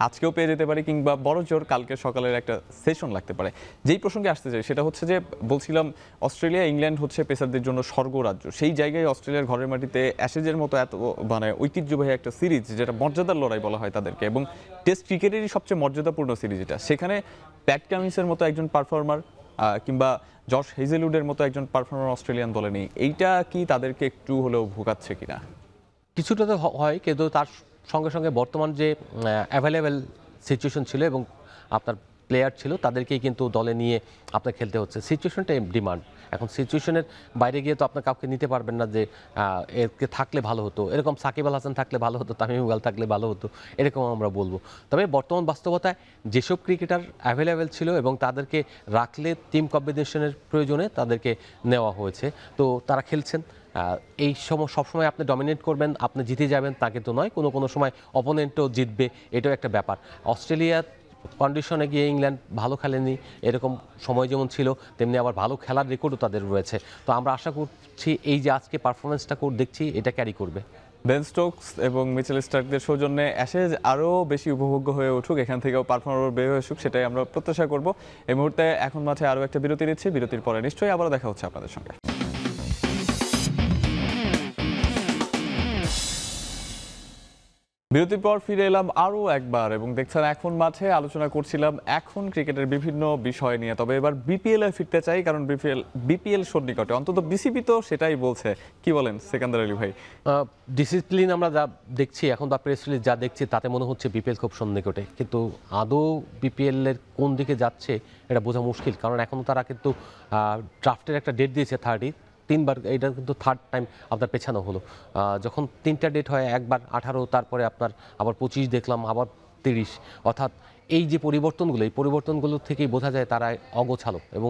আজকেও পেয়ে যেতে পারি, কিংবা বড় জোর কালকে সকালের একটা সেশন লাগতে পারে। যেই প্রসঙ্গে আসতে চাই সেটা হচ্ছে যে, বলছিলাম অস্ট্রেলিয়া ইংল্যান্ড হচ্ছে পেসারদের জন্য স্বর্গরাজ্য। সেই জায়গায় অস্ট্রেলিয়ার ঘরের মাটিতে অ্যাশেজের মতো এত মানে ঐতিহ্যবাহী একটা সিরিজ, যেটা মর্যাদার লড়াই বলা হয় তাদেরকে, এবং টেস্ট ক্রিকেটেরই সবচেয়ে মর্যাদাপূর্ণ সিরিজ এটা, সেখানে প্যাট কামিন্সের মতো একজন পারফর্মার কিংবা জশ হেজেলউডের মতো একজন পারফর্মার অস্ট্রেলিয়ান দলে নেই। এইটা কি তাদেরকে একটু হলেও ভোগাচ্ছে কিনা? কিছুটা তো হয়, কিন্তু তার সঙ্গে সঙ্গে বর্তমান যে অ্যাভেলেবেল সিচুয়েশন ছিল এবং আপনার প্লেয়ার ছিল, তাদেরকেই কিন্তু দলে নিয়ে আপনার খেলতে হচ্ছে। সিচুয়েশনটা ডিমান্ড, এখন সিচুয়েশনের বাইরে গিয়ে তো আপনার কাউকে নিতে পারবেন না যে এরকে থাকলে ভালো হতো, এরকম সাকিব আল হাসান থাকলে ভালো হতো, তামিম ইকবাল থাকলে ভালো হতো, এরকম আমরা বলবো। তবে বর্তমান বাস্তবতায় যেসব ক্রিকেটার অ্যাভেলেবেল ছিল এবং তাদেরকে রাখলে টিম কম্বিনেশনের প্রয়োজনে তাদেরকে নেওয়া হয়েছে, তো তারা খেলছেন। এই সময় সবসময় আপনি ডমিনেট করবেন, আপনি জিতে যাবেন তা কিন্তু নয়, কোনো সময় অপোনেন্টও জিতবে, এটাও একটা ব্যাপার। অস্ট্রেলিয়া কন্ডিশনে গিয়ে ইংল্যান্ড ভালো খেলেনি, এরকম সময় যেমন ছিল তেমনি আবার ভালো খেলার রেকর্ডও তাদের রয়েছে। তো আমরা আশা করছি এই যে আজকে পারফরমেন্সটা দেখছি, এটা ক্যারি করবে। বেন স্টোকস এবং মিচেল স্টার্কদের সৌজন্যে অ্যাশেজ আরও বেশি উপভোগ্য হয়ে উঠুক, এখান থেকেও পারফর্মার বের হয়ে আসুক, সেটাই আমরা প্রত্যাশা করব। এই মুহূর্তে এখন মাঠে আরও একটা বিরতি নিচ্ছি, বিরতির পরে নিশ্চয়ই আবারও দেখা হচ্ছে আপনাদের সঙ্গে। বিরতির পর ফিরে এলাম আরও একবার, এবং দেখছেন এখন মাঠে। আলোচনা করছিলাম এখন ক্রিকেটের বিভিন্ন বিষয় নিয়ে, তবে এবার বিপিএল এ ফিরতে চাই, কারণ বিপিএল সন্নিকটে, অন্তত বিসিবি তো সেটাই বলছে। কি বলেন সেকান্দার আলী ভাই? ডিসিপ্লিন আমরা যা দেখছি এখন, বা প্রেস রিলিজ যা দেখছি, তাতে মনে হচ্ছে বিপিএল খুব সন্নিকটে, কিন্তু আদৌ বিপিএল এর কোন দিকে যাচ্ছে এটা বোঝা মুশকিল, কারণ এখনও তারা কিন্তু ড্রাফটের একটা ডেট দিয়েছে 30, 3বার, এটা কিন্তু থার্ড টাইম আপনার পেছানো হলো। যখন 3টা ডেট হয়, একবার 18, তারপরে আপনার আবার 25 দেখলাম, আবার 30, অর্থাৎ এই যে পরিবর্তনগুলো, এই পরিবর্তনগুলো থেকেই বোঝা যায় তারা অগোছালো, এবং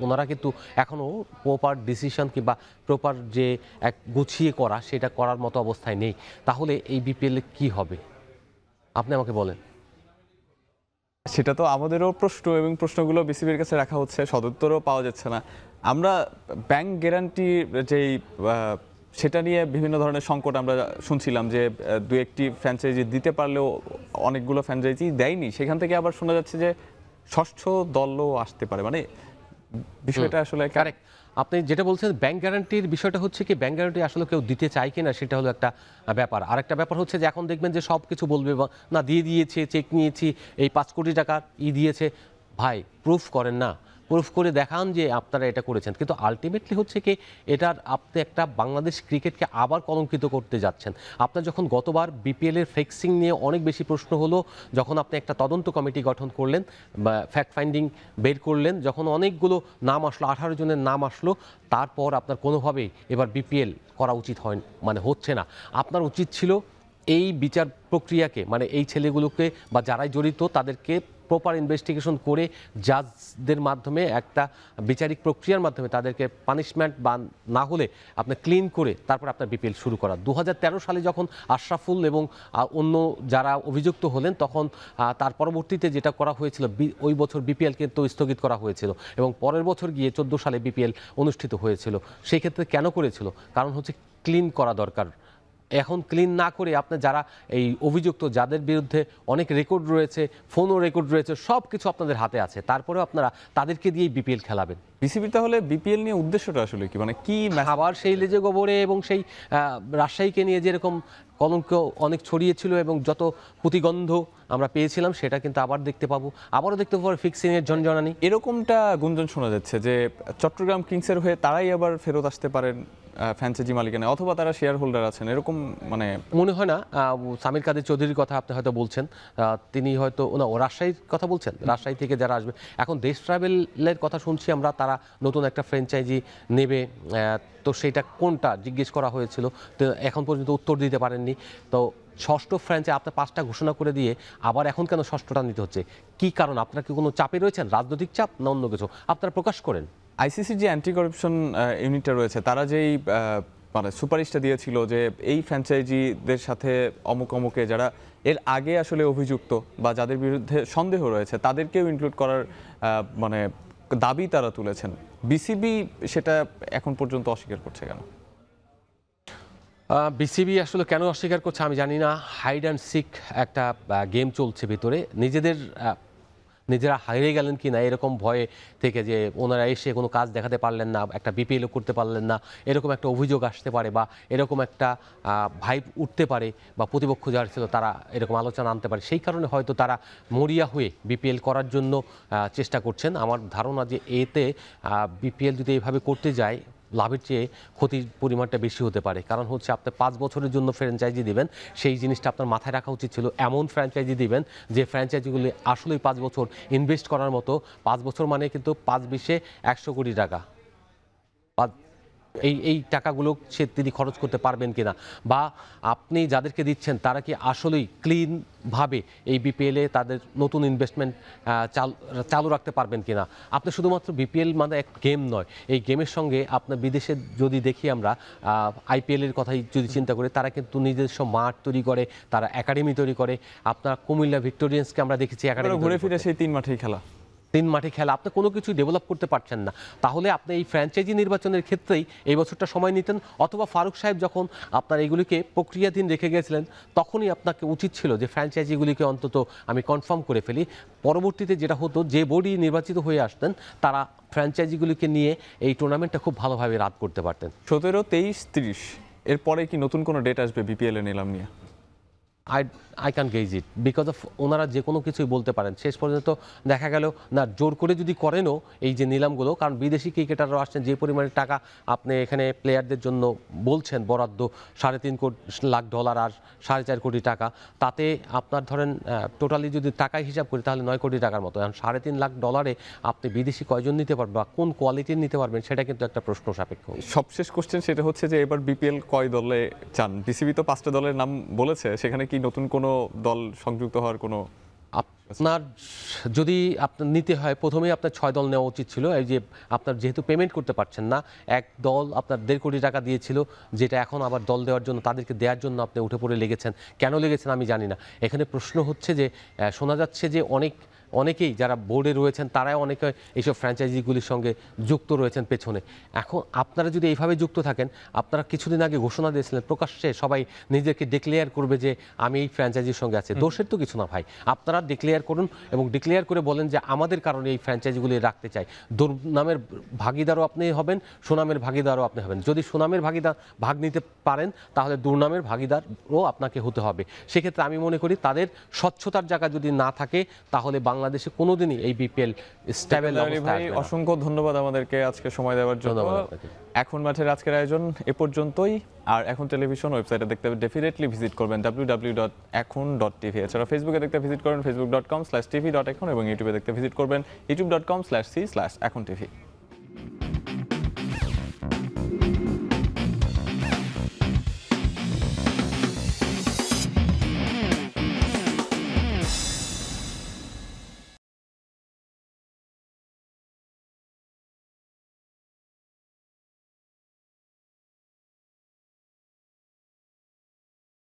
ওনারা কিন্তু এখনও প্রপার ডিসিশন কিংবা প্রপার যে এক গুছিয়ে করা, সেটা করার মতো অবস্থায় নেই। তাহলে এই বিপিএলে কি হবে আপনি আমাকে বলেন। সেটা তো আমাদেরও প্রশ্ন, এবং প্রশ্নগুলো বিসিবির কাছে রাখা হচ্ছে, সদুত্তরও পাওয়া যাচ্ছে না। আমরা ব্যাংক গ্যারান্টি যেই সেটা নিয়ে বিভিন্ন ধরনের সংকট আমরা শুনছিলাম, যে 2-1টি ফ্র্যাঞ্চাইজি দিতে পারলেও অনেকগুলো ফ্র্যাঞ্চাইজি দেয়নি। সেখান থেকে আবার শোনা যাচ্ছে যে ষষ্ঠ দলও আসতে পারে, মানে বিষয়টা আসলে কারেক্ট। আপনি যেটা বলছেন ব্যাংক গ্যারান্টির বিষয়টা হচ্ছে কি, ব্যাংক গ্যারান্টি আসলে কেউ দিতে চায় কিনা সেটা হলো একটা ব্যাপার। আরেকটা ব্যাপার হচ্ছে যে এখন দেখবেন যে সব কিছু বলবে না, দিয়ে দিয়েছে, চেক নিয়েছি, এই 5 কোটি টাকা দিয়েছে। ভাই প্রুফ করেন না, প্রুফ করে দেখান যে আপনারা এটা করেছেন। কিন্তু আলটিমেটলি হচ্ছে কি, এটার আপনি একটা বাংলাদেশ ক্রিকেটকে আবার কলঙ্কিত করতে যাচ্ছেন। আপনার যখন গতবার বিপিএল এর ফিক্সিং নিয়ে অনেক বেশি প্রশ্ন হলো, যখন আপনি একটা তদন্ত কমিটি গঠন করলেন বা ফ্যাক্ট ফাইন্ডিং বের করলেন, যখন অনেকগুলো নাম আসলো, 18 জনের নাম আসলো, তারপর আপনার কোনোভাবেই এবার বিপিএল করা উচিত হয়, মানে হচ্ছে না। আপনার উচিত ছিল এই বিচার প্রক্রিয়াকে, মানে এই ছেলেগুলোকে বা যারাই জড়িত তাদেরকে প্রপার ইনভেস্টিগেশন করে জাজদের মাধ্যমে, একটা বিচারিক প্রক্রিয়ার মাধ্যমে তাদেরকে পানিশমেন্ট বা না হলে আপনি ক্লিন করে তারপর আপনার বিপিএল শুরু করা। 2013 সালে যখন আশরাফুল এবং অন্য যারা অভিযুক্ত হলেন, তখন তার পরবর্তীতে যেটা করা হয়েছিল, ওই বছর বিপিএল কিন্তু স্থগিত করা হয়েছিল, এবং পরের বছর গিয়ে 14 সালে বিপিএল অনুষ্ঠিত হয়েছিল। সেই ক্ষেত্রে কেন করেছিল? কারণ হচ্ছে ক্লিন করা দরকার। এখন ক্লিন না করে আপনি যারা এই অভিযুক্ত, যাদের বিরুদ্ধে অনেক রেকর্ড রয়েছে, ফোনও রেকর্ড রয়েছে, সব কিছু আপনাদের হাতে আছে, তারপরেও আপনারা তাদেরকে দিয়েই বিপিএল খেলাবেন। বিসিবি তাহলে বিপিএল নিয়ে উদ্দেশ্যটা আসলে কি, মানে কি আবার সেই লেজে গোবরে এবং সেই রাজশাহীকে নিয়ে যেরকম কলঙ্ক অনেক ছড়িয়েছিল এবং যত প্রতিগন্ধ আমরা পেয়েছিলাম সেটা কিন্তু আবার দেখতে পাবো, আবারও দেখতে পাবো ফিক্সিংয়ের ঝনঝনানি। এরকমটা গুঞ্জন শোনা যাচ্ছে যে চট্টগ্রাম কিংসের হয়ে তারাই আবার ফেরত আসতে পারেন ফ্র্যাঞ্চাইজি মালিকানা, অথবা তারা শেয়ার হোল্ডার আছেন, এরকম মানে মনে হয় না। সামির কাদের চৌধুরীর কথা আপনি হয়তো বলছেন, তিনি হয়তো ও রাজশাহীর কথা বলছেন, রাজশাহী থেকে যারা আসবে এখন দেশ ট্রাভেলের কথা শুনছি আমরা, তারা নতুন একটা ফ্র্যাঞ্চাইজি নেবে। তো সেটা কোনটা জিজ্ঞেস করা হয়েছিল, তো এখন পর্যন্ত উত্তর দিতে পারেননি। তো ষষ্ঠ ফ্র্যাঞ্চাইজি আপনার 5টা ঘোষণা করে দিয়ে আবার এখন কেন ষষ্ঠটা নিতে হচ্ছে, কি কারণ? আপনার কি কোনো চাপে রয়েছেন, রাজনৈতিক চাপ না অন্য কিছু? আপনারা প্রকাশ করেন। আইসিসির যে অ্যান্টি করাপশন ইউনিটটা রয়েছে, তারা যেই মানে সুপারিশটা দিয়েছিল যে এই ফ্র্যাঞ্চাইজিদের সাথে অমুক অমুকে যারা এর আগে আসলে অভিযুক্ত বা যাদের বিরুদ্ধে সন্দেহ রয়েছে তাদেরকেও ইনক্লুড করার মানে দাবি তারা তুলেছেন, বিসিবি সেটা এখন পর্যন্ত অস্বীকার করছে কেন? বিসিবি আসলে কেন অস্বীকার করছে আমি জানি না। হাইড অ্যান্ড সিক একটা গেম চলছে ভিতরে, নিজেরা হারিয়ে গেলেন কি না এরকম ভয়ে থেকে, যে ওনারা এসে কোনো কাজ দেখাতে পারলেন না, একটা বিপিএলও করতে পারলেন না, এরকম একটা অভিযোগ আসতে পারে, বা এরকম একটা ভাইব উঠতে পারে, বা প্রতিপক্ষ যারা ছিল তারা এরকম আলোচনা আনতে পারে। সেই কারণে হয়তো তারা মরিয়া হয়ে বিপিএল করার জন্য চেষ্টা করছেন। আমার ধারণা যে এতে বিপিএল যদি এইভাবে করতে যায় লাভের চেয়ে ক্ষতির পরিমাণটা বেশি হতে পারে। কারণ হচ্ছে আপনি 5 বছরের জন্য ফ্র্যাঞ্চাইজি দিবেন, সেই জিনিসটা আপনার মাথায় রাখা উচিত ছিল। এমন ফ্র্যাঞ্চাইজি দিবেন যে ফ্র্যাঞ্চাইজিগুলি আসলেই 5 বছর ইনভেস্ট করার মতো। 5 বছর মানে কিন্তু 5-20-এ 100 কোটি টাকা, এই টাকাগুলো তিনি খরচ করতে পারবেন কিনা, বা আপনি যাদেরকে দিচ্ছেন তারা কি আসলেই ক্লিনভাবে এই বিপিএলে তাদের নতুন ইনভেস্টমেন্ট চালু রাখতে পারবেন কিনা। আপনি শুধুমাত্র বিপিএল মানে এক গেম নয়, এই গেমের সঙ্গে আপনার বিদেশে যদি দেখি আমরা আইপিএলের কথাই যদি চিন্তা করি, তারা কিন্তু নিজস্ব মাঠ তৈরি করে, তারা একাডেমি তৈরি করে। আপনার কুমিল্লা ভিক্টোরিয়ান্সকে আমরা দেখেছি একাডেমি ঘুরে ফিরে সেই 3 মাঠেই খেলা, 3 মাঠে খেলা, আপনি কোনো কিছু ডেভেলপ করতে পারছেন না। তাহলে আপনি এই ফ্র্যাঞ্চাইজি নির্বাচনের ক্ষেত্রেই এই বছরটা সময় নিতেন, অথবা ফারুক সাহেব যখন আপনার এইগুলিকে প্রক্রিয়াধীন রেখে গেছিলেন তখনই আপনাকে উচিত ছিল যে ফ্র্যাঞ্চাইজিগুলিকে অন্তত আমি কনফার্ম করে ফেলি। পরবর্তীতে যেটা হতো, যে বোর্ডই নির্বাচিত হয়ে আসতেন তারা ফ্র্যাঞ্চাইজিগুলিকে নিয়ে এই টুর্নামেন্টটা খুব ভালোভাবে রান করতে পারতেন। 17, 23, 30 এরপরে কি নতুন কোনো ডেট আসবে বিপিএল এ নিলাম নিয়ে? I can gauge it because of ওনারা যে কোনো কিছুই বলতে পারেন, শেষ পর্যন্ত দেখা গেল না জোর করে যদি করেনও এই যে নিলামগুলো, কারণ বিদেশি ক্রিকেটাররা আসছেন, যে পরিমাণে টাকা আপনি এখানে প্লেয়ারদের জন্য বলছেন বরাদ্দ, $3.5 লাখ আর 4.5 কোটি টাকা, তাতে আপনার ধরেন টোটালি যদি টাকায় হিসাব করি তাহলে 9 কোটি টাকার মতো। এখন $3.5 লাখ আপনি বিদেশি কয়জন নিতে পারবেন বা কোন কোয়ালিটির নিতে পারবেন, সেটা কিন্তু একটা প্রশ্ন সাপেক্ষ। সবশেষ কোশ্চেন সেটা হচ্ছে যে এবার বিপিএল কয় দলে চান? বিসিবি তো 5টা দলের নাম বলেছে, সেখানে কি নতুন কোনো দল সংযুক্ত হওয়ার কোনো? আপনার যদি আপনার নিতে হয় প্রথমেই আপনার 6 দল নেওয়া উচিত ছিল। এই যে আপনার যেহেতু পেমেন্ট করতে পারছেন না, এক দল আপনার 1.5 কোটি টাকা দিয়েছিল, যেটা এখন আবার দল দেওয়ার জন্য তাদেরকে দেওয়ার জন্য আপনি উঠে পড়ে লেগেছেন। কেন লেগেছেন আমি জানি না। এখানে প্রশ্ন হচ্ছে যে শোনা যাচ্ছে যে অনেকেই যারা বোর্ডে রয়েছেন তারাই অনেকে এইসব ফ্র্যাঞ্চাইজিগুলির সঙ্গে যুক্ত রয়েছেন পেছনে। এখন আপনারা যদি এইভাবে যুক্ত থাকেন, আপনারা কিছুদিন আগে ঘোষণা দিয়েছিলেন প্রকাশ্যে সবাই নিজেকে ডিক্লেয়ার করবে যে আমি এই ফ্র্যাঞ্চাইজির সঙ্গে আছি। দোষের তো কিছু না ভাই, আপনারা ডিক্লেয়ার করুন এবং ডিক্লেয়ার করে বলেন যে আমাদের কারণে এই ফ্র্যাঞ্চাইজিগুলি রাখতে চাই। দুর্নামের ভাগিদারও আপনি হবেন, সুনামের ভাগিদারও আপনি হবেন। যদি সুনামের ভাগ নিতে পারেন তাহলে দুর্নামের ভাগিদারও আপনাকে হতে হবে। সেক্ষেত্রে আমি মনে করি তাদের স্বচ্ছতার জায়গা যদি না থাকে তাহলে বাংলাদেশে কোনোদিনই এই বিপিএল স্টেবল অবস্থা আসবে না। অসংখ্য ধন্যবাদ আমাদেরকে আজকে সময় দেওয়ার জন্য। এখন মাঠের আজকের আয়োজন এ পর্যন্তই। আর এখন টেলিভিশন ওয়েবসাইটে দেখতে ডেফিনেটলি ভিজিট করবেন www.ekhon.tv। এছাড়া ফেসবুকে দেখতে ভিজিট করবেন facebook.com/tv.ekhon এবং ইউটিউবে দেখতে ভিজিট করবেন youtube.com/c/ekhon tv।